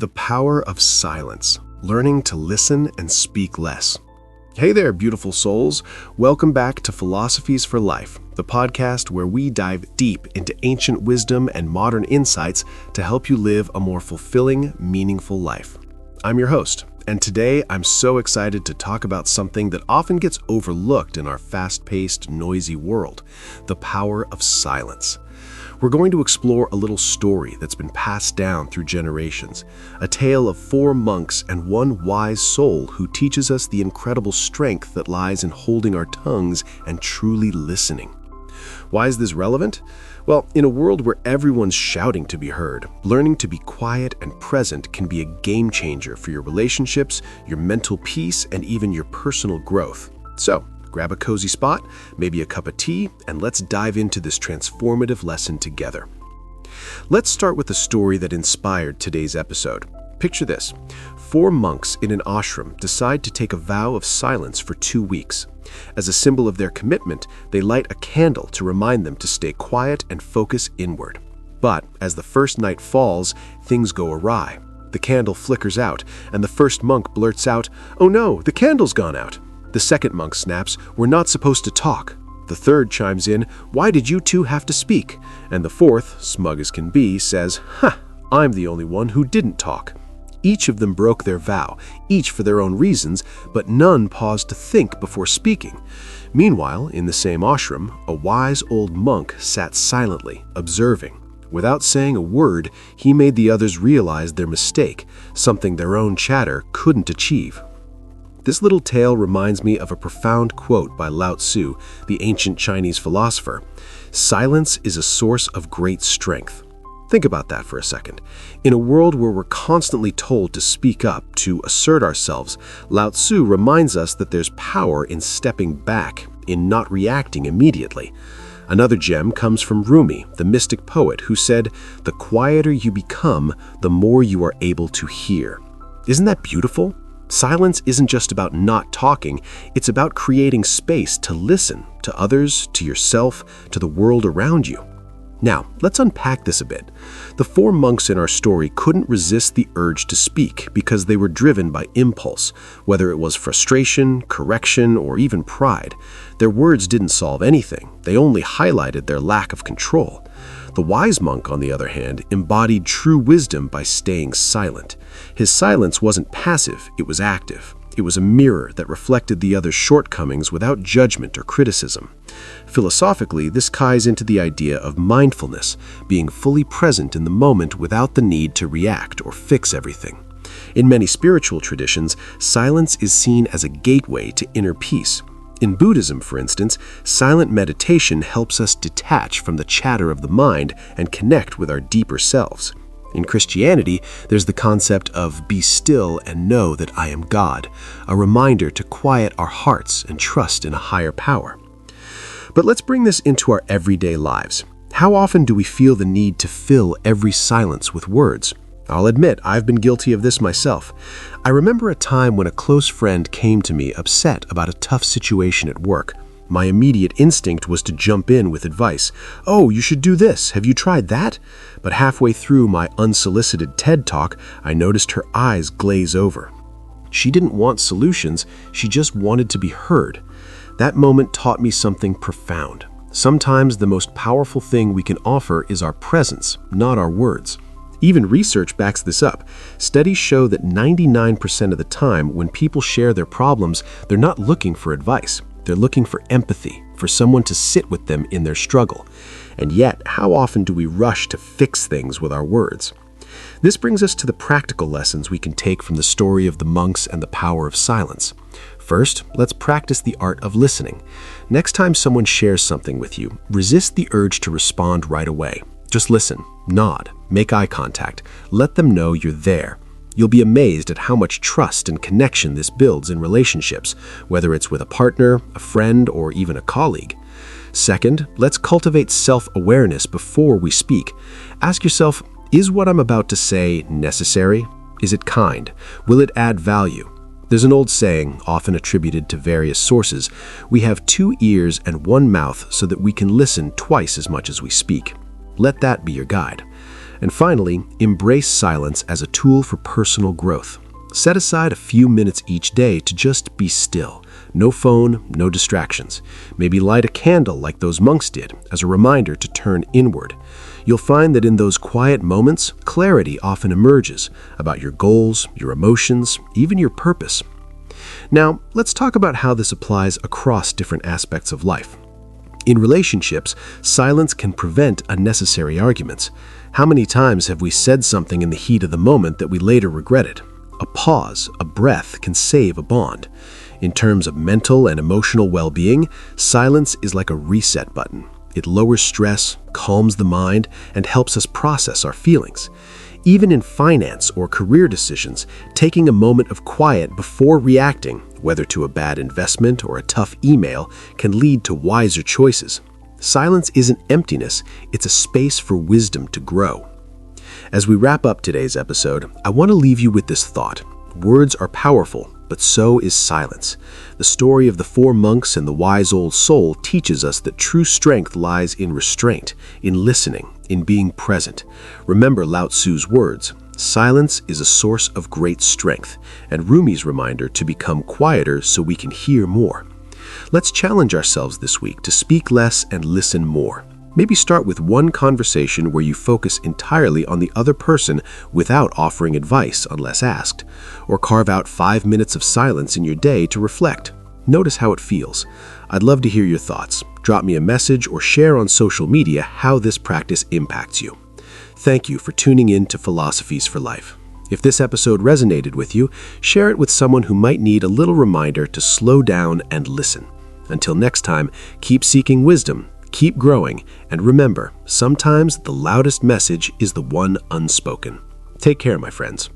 The power of silence, learning to listen and speak less. Hey there, beautiful souls. Welcome back to Philosophies for Life, the podcast where we dive deep into ancient wisdom and modern insights to help you live a more fulfilling, meaningful life. I'm your host, and today I'm so excited to talk about something that often gets overlooked in our fast-paced, noisy world, the power of silence. We're going to explore a little story that's been passed down through generations, a tale of 4 monks and one wise soul who teaches us the incredible strength that lies in holding our tongues and truly listening. Why is this relevant? Well, in a world where everyone's shouting to be heard, learning to be quiet and present can be a game changer for your relationships, your mental peace, and even your personal growth. So, grab a cozy spot, maybe a cup of tea, and let's dive into this transformative lesson together. Let's start with the story that inspired today's episode. Picture this. 4 monks in an ashram decide to take a vow of silence for 2 weeks. As a symbol of their commitment, they light a candle to remind them to stay quiet and focus inward. But as the first night falls, things go awry. The candle flickers out, and the first monk blurts out, "Oh no, the candle's gone out." The second monk snaps, "We're not supposed to talk." The third chimes in, "Why did you two have to speak?" And the fourth, smug as can be, says, "I'm the only one who didn't talk." Each of them broke their vow, each for their own reasons, but none paused to think before speaking. Meanwhile, in the same ashram, a wise old monk sat silently, observing. Without saying a word, he made the others realize their mistake, something their own chatter couldn't achieve. This little tale reminds me of a profound quote by Lao Tzu, the ancient Chinese philosopher. "Silence is a source of great strength." Think about that for a second. In a world where we're constantly told to speak up, to assert ourselves, Lao Tzu reminds us that there's power in stepping back, in not reacting immediately. Another gem comes from Rumi, the mystic poet, who said, "The quieter you become, the more you are able to hear." Isn't that beautiful? Silence isn't just about not talking, it's about creating space to listen to others, to yourself, to the world around you. Now, let's unpack this a bit. The 4 monks in our story couldn't resist the urge to speak because they were driven by impulse, whether it was frustration, correction, or even pride. Their words didn't solve anything, they only highlighted their lack of control. The wise monk, on the other hand, embodied true wisdom by staying silent. His silence wasn't passive, it was active. It was a mirror that reflected the other's shortcomings without judgment or criticism. Philosophically, this ties into the idea of mindfulness, being fully present in the moment without the need to react or fix everything. In many spiritual traditions, silence is seen as a gateway to inner peace. In Buddhism, for instance, silent meditation helps us detach from the chatter of the mind and connect with our deeper selves. In Christianity, there's the concept of "be still and know that I am God," a reminder to quiet our hearts and trust in a higher power. But let's bring this into our everyday lives. How often do we feel the need to fill every silence with words? I'll admit, I've been guilty of this myself. I remember a time when a close friend came to me upset about a tough situation at work. My immediate instinct was to jump in with advice. "Oh, you should do this. Have you tried that?" But halfway through my unsolicited TED Talk, I noticed her eyes glaze over. She didn't want solutions, she just wanted to be heard. That moment taught me something profound. Sometimes the most powerful thing we can offer is our presence, not our words. Even research backs this up. Studies show that 99% of the time when people share their problems, they're not looking for advice. They're looking for empathy, for someone to sit with them in their struggle. And yet, how often do we rush to fix things with our words? This brings us to the practical lessons we can take from the story of the monks and the power of silence. First, let's practice the art of listening. Next time someone shares something with you, resist the urge to respond right away. Just listen, nod, make eye contact, let them know you're there. You'll be amazed at how much trust and connection this builds in relationships, whether it's with a partner, a friend, or even a colleague. Second, let's cultivate self-awareness before we speak. Ask yourself, is what I'm about to say necessary? Is it kind? Will it add value? There's an old saying, often attributed to various sources, "We have 2 ears and 1 mouth so that we can listen twice as much as we speak." Let that be your guide. And finally, embrace silence as a tool for personal growth. Set aside a few minutes each day to just be still. No phone, no distractions. Maybe light a candle like those monks did as a reminder to turn inward. You'll find that in those quiet moments, clarity often emerges about your goals, your emotions, even your purpose. Now, let's talk about how this applies across different aspects of life. In relationships, silence can prevent unnecessary arguments. How many times have we said something in the heat of the moment that we later regretted? A pause, a breath can save a bond. In terms of mental and emotional well-being, silence is like a reset button. It lowers stress, calms the mind, and helps us process our feelings. Even in finance or career decisions, taking a moment of quiet before reacting, whether to a bad investment or a tough email, can lead to wiser choices. Silence isn't emptiness, it's a space for wisdom to grow. As we wrap up today's episode, I want to leave you with this thought. Words are powerful, but so is silence. The story of the 4 monks and the wise old soul teaches us that true strength lies in restraint, in listening, in being present. Remember Lao Tzu's words, silence is a source of great strength, and Rumi's reminder to become quieter so we can hear more. Let's challenge ourselves this week to speak less and listen more. Maybe start with one conversation where you focus entirely on the other person without offering advice unless asked. Or carve out 5 minutes of silence in your day to reflect. Notice how it feels. I'd love to hear your thoughts. Drop me a message or share on social media how this practice impacts you. Thank you for tuning in to Philosophies for Life. If this episode resonated with you, share it with someone who might need a little reminder to slow down and listen. Until next time, keep seeking wisdom, keep growing, and remember, sometimes the loudest message is the one unspoken. Take care, my friends.